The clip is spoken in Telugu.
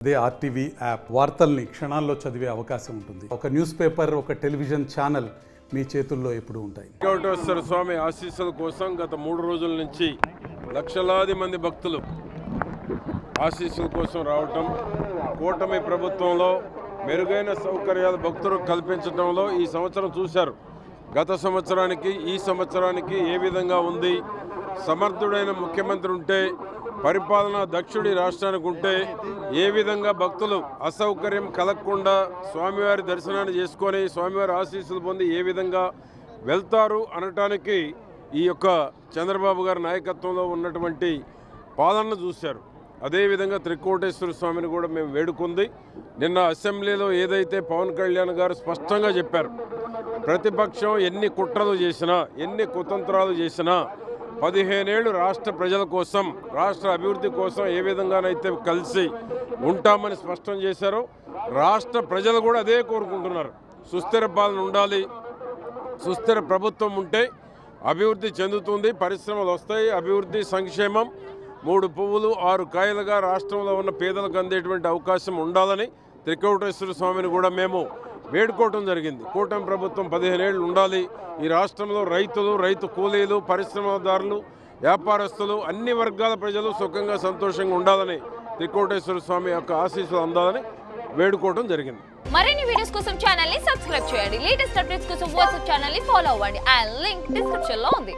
అదే ఆర్టీవీ యాప్ వార్తల్ని క్షణాల్లో చదివే అవకాశం ఉంటుంది. ఒక న్యూస్ పేపర్, ఒక టెలివిజన్ ఛానల్ మీ చేతుల్లో ఎప్పుడూ ఉంటాయి. వెంకటేశ్వర స్వామి ఆశీస్సుల కోసం గత 3 రోజుల నుంచి లక్షలాది మంది భక్తులు ఆశీస్సుల కోసం రావటం, కూటమి ప్రభుత్వంలో మెరుగైన సౌకర్యాలు భక్తులకు కల్పించడంలో ఈ సంవత్సరం చూశారు. గత సంవత్సరానికి ఈ సంవత్సరానికి ఏ విధంగా ఉంది, సమర్థుడైన ముఖ్యమంత్రి ఉంటే, పరిపాలనా దక్షుడి రాష్ట్రానికి ఉంటే ఏ విధంగా భక్తులు అసౌకర్యం కలగకుండా స్వామివారి దర్శనాన్ని చేసుకొని స్వామివారి ఆశీస్సులు పొంది ఏ విధంగా వెళ్తారు అనటానికి ఈ యొక్క చంద్రబాబు గారి నాయకత్వంలో ఉన్నటువంటి పాలనను చూశారు. అదేవిధంగా త్రికోటేశ్వర స్వామిని కూడా మేము వేడుకుంది. నిన్న అసెంబ్లీలో ఏదైతే పవన్ కళ్యాణ్ గారు స్పష్టంగా చెప్పారు, ప్రతిపక్షం ఎన్ని కుట్రలు చేసినా, ఎన్ని కుతంత్రాలు చేసినా 15 ఏళ్ళు రాష్ట్ర ప్రజల కోసం, రాష్ట్ర అభివృద్ధి కోసం ఏ విధంగానైతే కలిసి ఉంటామని స్పష్టం చేశారో, రాష్ట్ర ప్రజలు కూడా అదే కోరుకుంటున్నారు. సుస్థిర పాలన ఉండాలి, సుస్థిర ప్రభుత్వం ఉంటే అభివృద్ధి చెందుతుంది, పరిశ్రమలు వస్తాయి, అభివృద్ధి సంక్షేమం 3 పువ్వులు 6 కాయలుగా రాష్ట్రంలో ఉన్న పేదలకు అందేటువంటి అవకాశం ఉండాలని త్రికోటేశ్వర స్వామిని కూడా మేము వేడుకోవటం జరిగింది. కూటమి ప్రభుత్వం 15 ఏళ్ళు ఉండాలి. ఈ రాష్ట్రంలో రైతులు, రైతు కూలీలు, పరిశ్రమదారులు, వ్యాపారస్తులు, అన్ని వర్గాల ప్రజలు సుఖంగా సంతోషంగా ఉండాలని, త్రికోటేశ్వర స్వామి యొక్క ఆశీస్సులు అందాలని వేడుకోవటం జరిగింది. మరిన్ని వీడియోస్ కోసం ఛానల్ ని సబ్స్క్రైబ్ చేయండి. లేటెస్ట్ అప్డేట్స్ కోసం వాట్సాప్ ఛానల్ ని ఫాలో అవ్వండి. ఆ లింక్ డిస్క్రిప్షన్ లో ఉంది.